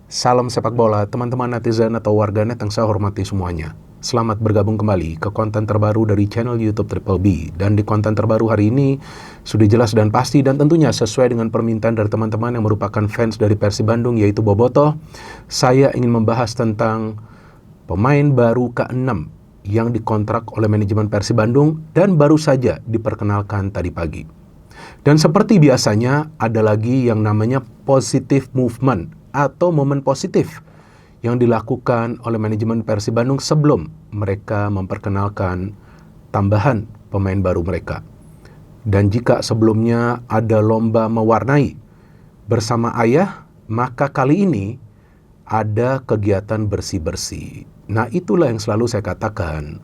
Salam sepak bola, teman-teman netizen atau warganet yang saya hormati semuanya. Selamat bergabung kembali ke konten terbaru dari channel YouTube Triple B. Dan di konten terbaru hari ini, sudah jelas dan pasti dan tentunya sesuai dengan permintaan dari teman-teman yang merupakan fans dari Persib Bandung, yaitu Bobotoh. Saya ingin membahas tentang pemain baru ke-6 yang dikontrak oleh manajemen Persib Bandung dan baru saja diperkenalkan tadi pagi. Dan seperti biasanya, ada lagi yang namanya positive movement atau momen positif yang dilakukan oleh manajemen Persib Bandung sebelum mereka memperkenalkan tambahan pemain baru mereka. Dan jika sebelumnya ada lomba mewarnai bersama ayah, maka kali ini ada kegiatan bersih-bersih. Nah, itulah yang selalu saya katakan,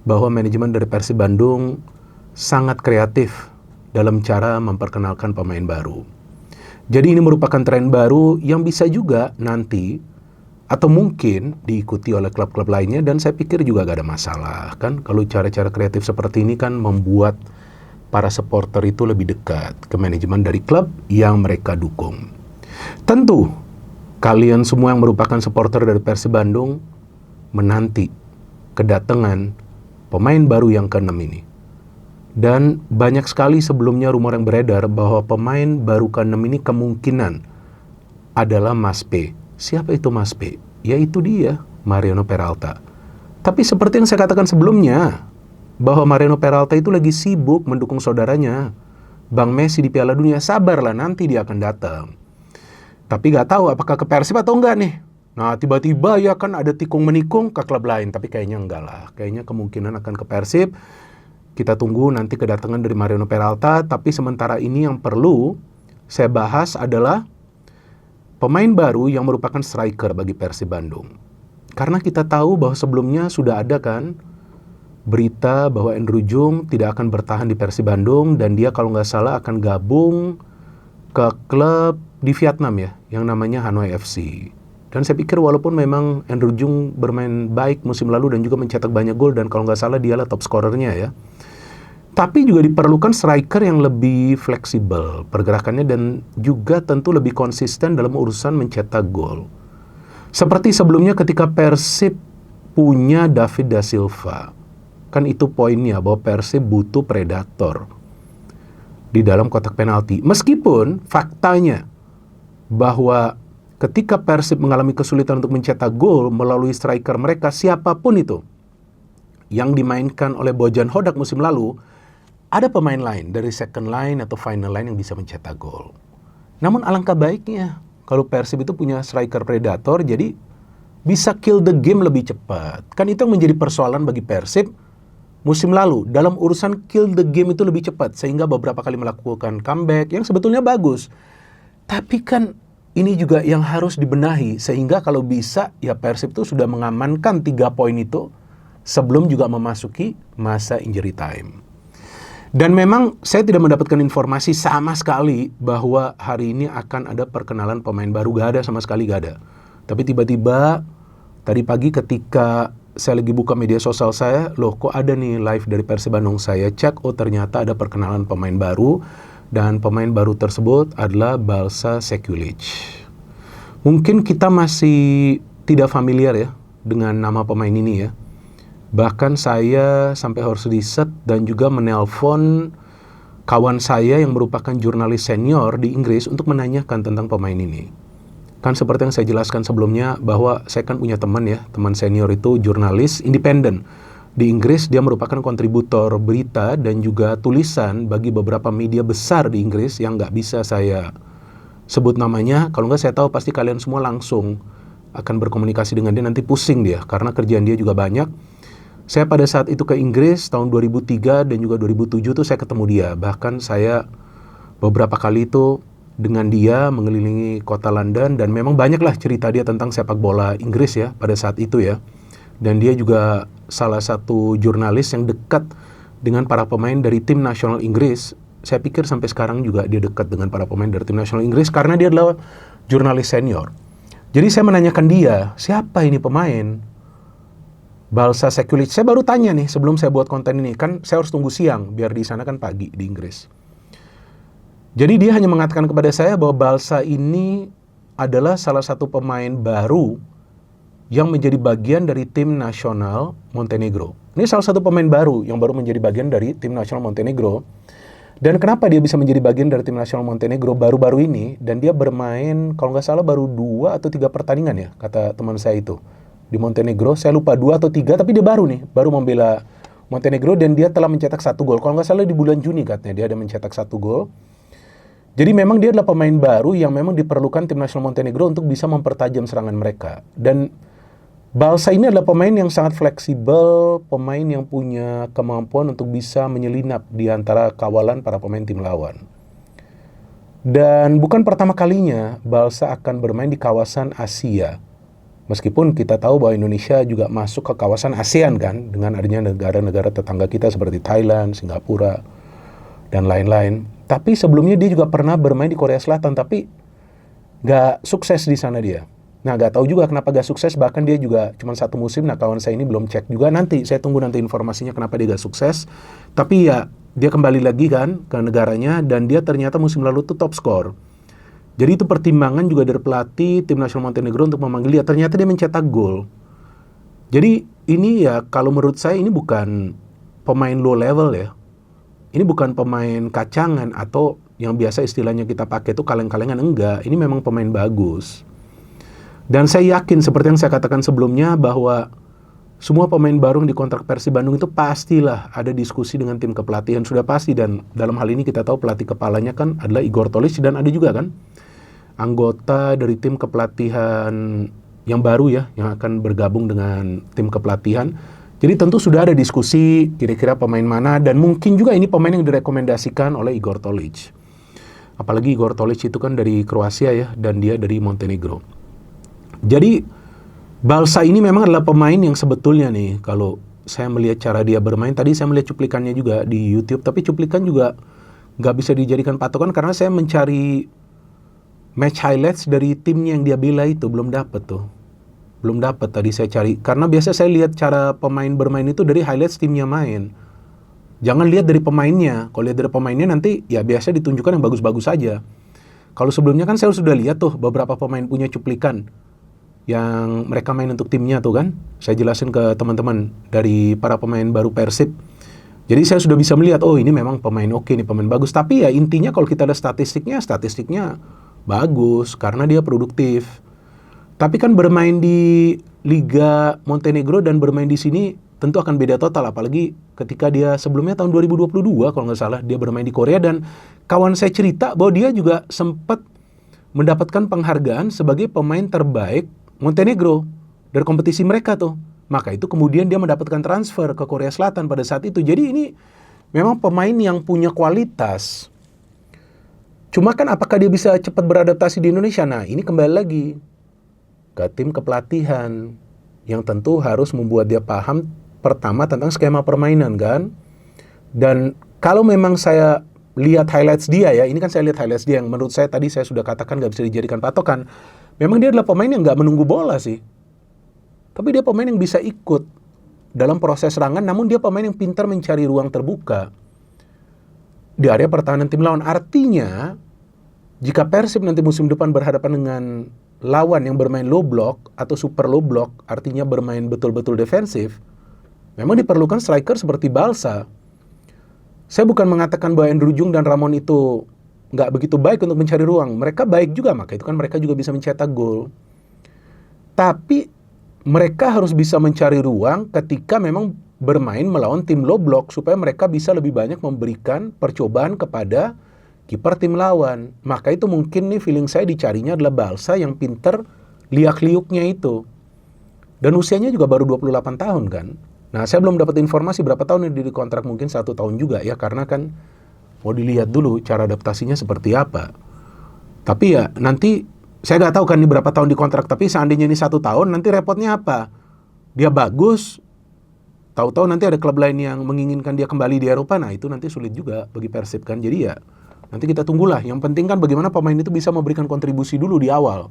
bahwa manajemen dari Persib Bandung sangat kreatif dalam cara memperkenalkan pemain baru. Jadi ini merupakan tren baru yang bisa juga nanti atau mungkin diikuti oleh klub-klub lainnya, dan saya pikir juga gak ada masalah kan kalau cara-cara kreatif seperti ini kan membuat para supporter itu lebih dekat ke manajemen dari klub yang mereka dukung. Tentu kalian semua yang merupakan supporter dari Persib Bandung menanti kedatangan pemain baru yang ke-6 ini. Dan banyak sekali sebelumnya rumor yang beredar bahwa pemain baru ke-6 ini kemungkinan adalah Mas P. Siapa itu Mas P? Yaitu dia, Mariano Peralta. Tapi seperti yang saya katakan sebelumnya, bahwa Mariano Peralta itu lagi sibuk mendukung saudaranya, Bang Messi di Piala Dunia. Sabarlah, nanti dia akan datang. Tapi gak tahu apakah ke Persib atau enggak nih. Nah, tiba-tiba ya kan ada tikung-menikung ke klub lain. Tapi kayaknya enggak lah. Kayaknya kemungkinan akan ke Persib. Kita tunggu nanti kedatangan dari Mariano Peralta, tapi sementara ini yang perlu saya bahas adalah pemain baru yang merupakan striker bagi Persib Bandung. Karena kita tahu bahwa sebelumnya sudah ada kan berita bahwa Andrew Jung tidak akan bertahan di Persib Bandung, dan dia kalau nggak salah akan gabung ke klub di Vietnam ya, yang namanya Hanoi FC. Dan saya pikir walaupun memang Andrew Jung bermain baik musim lalu dan juga mencetak banyak gol, dan kalau nggak salah dialah top scorernya ya, tapi juga diperlukan striker yang lebih fleksibel pergerakannya dan juga tentu lebih konsisten dalam urusan mencetak gol. Seperti sebelumnya ketika Persib punya David da Silva. Kan itu poinnya, bahwa Persib butuh predator di dalam kotak penalti. Meskipun faktanya bahwa ketika Persib mengalami kesulitan untuk mencetak gol melalui striker mereka, siapapun itu yang dimainkan oleh Bojan Hodak musim lalu, ada pemain lain dari second line atau final line yang bisa mencetak gol. Namun alangkah baiknya kalau Persib itu punya striker predator, jadi bisa kill the game lebih cepat. Kan itu yang menjadi persoalan bagi Persib musim lalu. Dalam urusan kill the game itu lebih cepat, sehingga beberapa kali melakukan comeback yang sebetulnya bagus. Tapi kan ini juga yang harus dibenahi, sehingga kalau bisa ya Persib itu sudah mengamankan 3 poin itu sebelum juga memasuki masa injury time. Dan memang saya tidak mendapatkan informasi sama sekali bahwa hari ini akan ada perkenalan pemain baru. Gak ada sama sekali, gak ada. Tapi tiba-tiba tadi pagi ketika saya lagi buka media sosial saya, loh kok ada nih live dari Persib Bandung. Saya cek, oh ternyata ada perkenalan pemain baru. Dan pemain baru tersebut adalah Balsa Sekulic. Mungkin kita masih tidak familiar ya dengan nama pemain ini ya. Bahkan saya sampai harus riset dan juga menelpon kawan saya yang merupakan jurnalis senior di Inggris untuk menanyakan tentang pemain ini. Kan seperti yang saya jelaskan sebelumnya, bahwa saya kan punya teman ya, teman senior itu jurnalis independen di Inggris. Dia merupakan kontributor berita dan juga tulisan bagi beberapa media besar di Inggris yang nggak bisa saya sebut namanya. Kalau nggak saya tahu pasti kalian semua langsung akan berkomunikasi dengan dia, nanti pusing dia karena kerjaan dia juga banyak. Saya pada saat itu ke Inggris tahun 2003 dan juga 2007 tuh saya ketemu dia. Bahkan saya beberapa kali itu dengan dia mengelilingi kota London, dan memang banyaklah cerita dia tentang sepak bola Inggris ya pada saat itu ya. Dan dia juga salah satu jurnalis yang dekat dengan para pemain dari tim nasional Inggris. Saya pikir sampai sekarang juga dia dekat dengan para pemain dari tim nasional Inggris karena dia adalah jurnalis senior. Jadi saya menanyakan dia, siapa ini pemain Balsa Sekulic? Saya baru tanya nih sebelum saya buat konten ini. Kan saya harus tunggu siang, biar di sana kan pagi di Inggris. Jadi dia hanya mengatakan kepada saya bahwa Balsa ini adalah salah satu pemain baru yang menjadi bagian dari tim nasional Montenegro. Ini salah satu pemain baru yang baru menjadi bagian dari tim nasional Montenegro. Dan kenapa dia bisa menjadi bagian dari tim nasional Montenegro baru-baru ini? Dan dia bermain, kalau nggak salah baru 2 atau 3 pertandingan ya, kata teman saya itu. Di Montenegro, saya lupa 2 atau 3, tapi dia baru nih, baru membela Montenegro dan dia telah mencetak 1 gol. Kalau nggak salah di bulan Juni katanya dia ada mencetak 1 gol. Jadi memang dia adalah pemain baru yang memang diperlukan tim nasional Montenegro untuk bisa mempertajam serangan mereka. Dan Balsa ini adalah pemain yang sangat fleksibel, pemain yang punya kemampuan untuk bisa menyelinap di antara kawalan para pemain tim lawan. Dan bukan pertama kalinya Balsa akan bermain di kawasan Asia. Meskipun kita tahu bahwa Indonesia juga masuk ke kawasan ASEAN kan, dengan adanya negara-negara tetangga kita seperti Thailand, Singapura, dan lain-lain. Tapi sebelumnya dia juga pernah bermain di Korea Selatan, tapi nggak sukses di sana dia. Nah, nggak tahu juga kenapa gak sukses, bahkan dia juga cuma 1 musim. Nah, kawan saya ini belum cek juga, nanti saya tunggu nanti informasinya kenapa dia gak sukses. Tapi ya, dia kembali lagi kan ke negaranya, dan dia ternyata musim lalu tuh top skor. Jadi itu pertimbangan juga dari pelatih tim nasional Montenegro untuk memanggil dia. Ternyata dia mencetak gol. Jadi ini ya, kalau menurut saya ini bukan pemain low level ya. Ini bukan pemain kacangan atau yang biasa istilahnya kita pakai itu kaleng-kalengan, enggak. Ini memang pemain bagus. Dan saya yakin seperti yang saya katakan sebelumnya bahwa semua pemain baru yang dikontrak Persib Bandung itu pastilah ada diskusi dengan tim kepelatihan, sudah pasti. Dan dalam hal ini kita tahu pelatih kepalanya kan adalah Igor Tolic, dan ada juga kan anggota dari tim kepelatihan yang baru ya, yang akan bergabung dengan tim kepelatihan. Jadi tentu sudah ada diskusi kira-kira pemain mana, dan mungkin juga ini pemain yang direkomendasikan oleh Igor Tolic. Apalagi Igor Tolic itu kan dari Kroasia ya, dan dia dari Montenegro. Jadi Balsa ini memang adalah pemain yang sebetulnya nih, kalau saya melihat cara dia bermain, tadi saya melihat cuplikannya juga di YouTube, tapi cuplikan juga nggak bisa dijadikan patokan karena saya mencari match highlights dari timnya yang dia bela itu, belum dapat tuh. Belum dapat tadi saya cari, karena biasa saya lihat cara pemain bermain itu dari highlights timnya main. Jangan lihat dari pemainnya, kalau lihat dari pemainnya nanti ya biasa ditunjukkan yang bagus-bagus saja. Kalau sebelumnya kan saya sudah lihat tuh beberapa pemain punya cuplikan yang mereka main untuk timnya tuh kan. Saya jelasin ke teman-teman dari para pemain baru Persib. Jadi saya sudah bisa melihat, oh ini memang pemain oke nih, pemain bagus. Tapi ya intinya kalau kita lihat statistiknya bagus karena dia produktif. Tapi kan bermain di Liga Montenegro dan bermain di sini tentu akan beda total. Apalagi ketika dia sebelumnya tahun 2022 kalau nggak salah dia bermain di Korea, dan kawan saya cerita bahwa dia juga sempat mendapatkan penghargaan sebagai pemain terbaik Montenegro dari kompetisi mereka tuh. Maka itu kemudian dia mendapatkan transfer ke Korea Selatan pada saat itu. Jadi ini memang pemain yang punya kualitas. Cuma kan apakah dia bisa cepat beradaptasi di Indonesia? Nah, ini kembali lagi ke tim kepelatihan yang tentu harus membuat dia paham pertama tentang skema permainan kan. Dan kalau memang saya lihat highlights dia ya, ini kan saya lihat highlights dia yang menurut saya tadi saya sudah katakan gak bisa dijadikan patokan. Memang dia adalah pemain yang gak menunggu bola sih. Tapi dia pemain yang bisa ikut dalam proses serangan, namun dia pemain yang pintar mencari ruang terbuka di area pertahanan tim lawan. Artinya, jika Persib nanti musim depan berhadapan dengan lawan yang bermain low block atau super low block, artinya bermain betul-betul defensif, memang diperlukan striker seperti Balsa. Saya bukan mengatakan bahwa Andrew Jung dan Ramon itu nggak begitu baik untuk mencari ruang. Mereka baik juga, maka itu kan mereka juga bisa mencetak gol. Tapi mereka harus bisa mencari ruang ketika memang bermain melawan tim low block, supaya mereka bisa lebih banyak memberikan percobaan kepada kiper tim lawan. Maka itu mungkin nih feeling saya dicarinya adalah Balsa yang pinter liak-liuknya itu. Dan usianya juga baru 28 tahun kan. Nah, saya belum dapat informasi berapa tahun ini dikontrak, mungkin 1 tahun juga ya, karena kan mau dilihat dulu cara adaptasinya seperti apa. Tapi ya nanti saya nggak tahu kan ini berapa tahun dikontrak, tapi seandainya ini 1 tahun, nanti repotnya apa? Dia bagus, tahu-tahu nanti ada klub lain yang menginginkan dia kembali di Eropa, nah itu nanti sulit juga bagi Persib kan. Jadi ya nanti kita tunggulah. Yang penting kan bagaimana pemain itu bisa memberikan kontribusi dulu di awal.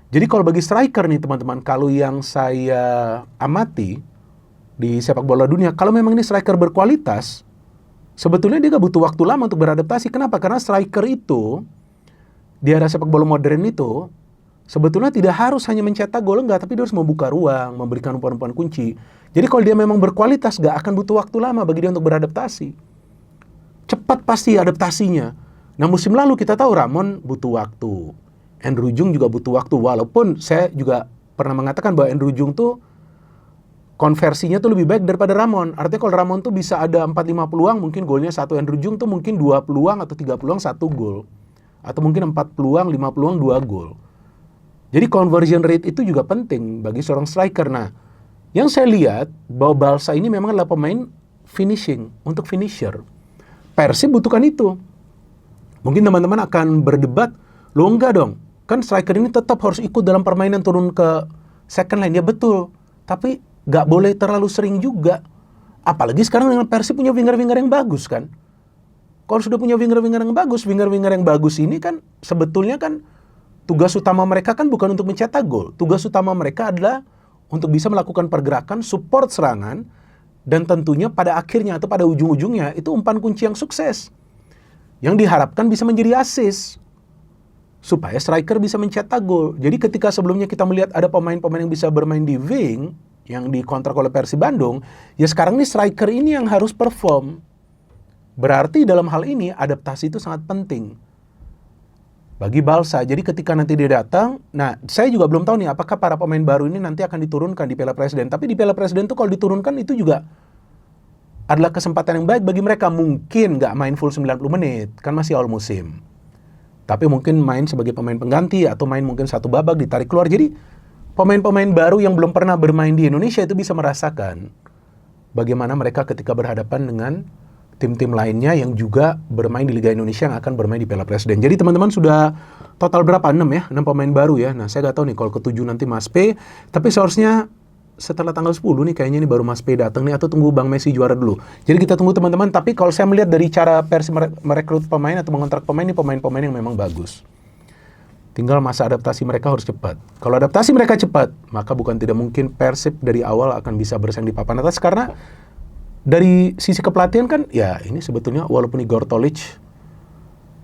Jadi kalau bagi striker nih teman-teman, kalau yang saya amati di sepak bola dunia, kalau memang ini striker berkualitas, sebetulnya dia gak butuh waktu lama untuk beradaptasi. Kenapa? Karena striker itu di era sepak bola modern itu sebetulnya tidak harus hanya mencetak gol, enggak, tapi dia harus membuka ruang, memberikan umpan-umpan kunci. Jadi kalau dia memang berkualitas, gak akan butuh waktu lama bagi dia untuk beradaptasi. Cepat pasti adaptasinya. Nah musim lalu kita tahu Ramon butuh waktu, Andrew Jung juga butuh waktu, walaupun saya juga pernah mengatakan bahwa Andrew Jung tuh konversinya tuh lebih baik daripada Ramon. Artinya kalau Ramon tuh bisa ada 4-5 peluang, mungkin golnya 1. Andrew Jung tuh mungkin 2 peluang atau 3 peluang 1 gol. Atau mungkin 4 peluang, 5 peluang 2 gol. Jadi conversion rate itu juga penting bagi seorang striker. Nah, yang saya lihat bahwa Barca ini memang adalah pemain finishing, untuk finisher. Persib butuhkan itu. Mungkin teman-teman akan berdebat, lo enggak dong, kan striker ini tetap harus ikut dalam permainan turun ke second line. Ya betul, tapi gak boleh terlalu sering juga. Apalagi sekarang dengan Persib punya winger-winger yang bagus kan. Kalau sudah punya winger-winger yang bagus ini kan sebetulnya kan tugas utama mereka kan bukan untuk mencetak gol. Tugas utama mereka adalah untuk bisa melakukan pergerakan, support serangan, dan tentunya pada akhirnya atau pada ujung-ujungnya itu umpan kunci yang sukses. Yang diharapkan bisa menjadi assist, supaya striker bisa mencetak gol. Jadi ketika sebelumnya kita melihat ada pemain-pemain yang bisa bermain di wing, yang dikontrak oleh Persib Bandung, ya sekarang nih striker ini yang harus perform. Berarti dalam hal ini adaptasi itu sangat penting bagi Barca. Jadi ketika nanti dia datang, nah saya juga belum tahu nih apakah para pemain baru ini nanti akan diturunkan di Piala Presiden. Tapi di Piala Presiden tuh kalau diturunkan itu juga adalah kesempatan yang baik bagi mereka. Mungkin nggak main full 90 menit, kan masih awal musim. Tapi mungkin main sebagai pemain pengganti atau main mungkin 1 babak ditarik keluar. Jadi pemain-pemain baru yang belum pernah bermain di Indonesia itu bisa merasakan bagaimana mereka ketika berhadapan dengan tim-tim lainnya yang juga bermain di Liga Indonesia yang akan bermain di Piala Presiden. Jadi teman-teman sudah total berapa? 6 ya? 6 pemain baru ya. Nah saya nggak tahu nih kalau ke-7 nanti Mas P. Tapi seharusnya setelah tanggal 10 nih kayaknya nih baru Mas P datang nih, atau tunggu Bang Messi juara dulu. Jadi kita tunggu teman-teman. Tapi kalau saya melihat dari cara Persib merekrut pemain atau mengontrak pemain, ini pemain-pemain yang memang bagus. Tinggal masa adaptasi mereka harus cepat. Kalau adaptasi mereka cepat, maka bukan tidak mungkin Persib dari awal akan bisa bersaing di papan atas. Karena dari sisi kepelatihan kan, ya ini sebetulnya walaupun Igor Tolić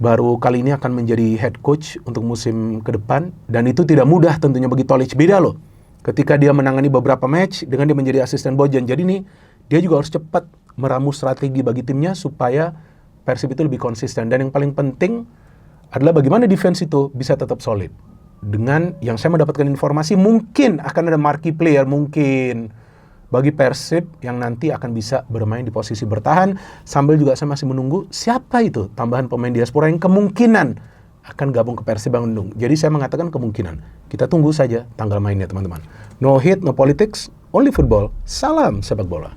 baru kali ini akan menjadi head coach untuk musim ke depan, dan itu tidak mudah tentunya bagi Tolić. Beda loh ketika dia menangani beberapa match dengan dia menjadi asisten Bojan. Jadi nih dia juga harus cepat meramu strategi bagi timnya supaya Persib itu lebih konsisten. Dan yang paling penting adalah bagaimana defense itu bisa tetap solid. Dengan yang saya mendapatkan informasi, mungkin akan ada marquee player mungkin bagi Persib yang nanti akan bisa bermain di posisi bertahan. Sambil juga saya masih menunggu siapa itu tambahan pemain diaspora yang kemungkinan akan gabung ke Persib Bandung. Jadi saya mengatakan kemungkinan. Kita tunggu saja tanggal mainnya teman-teman. No hit, no politics, only football. Salam sepak bola.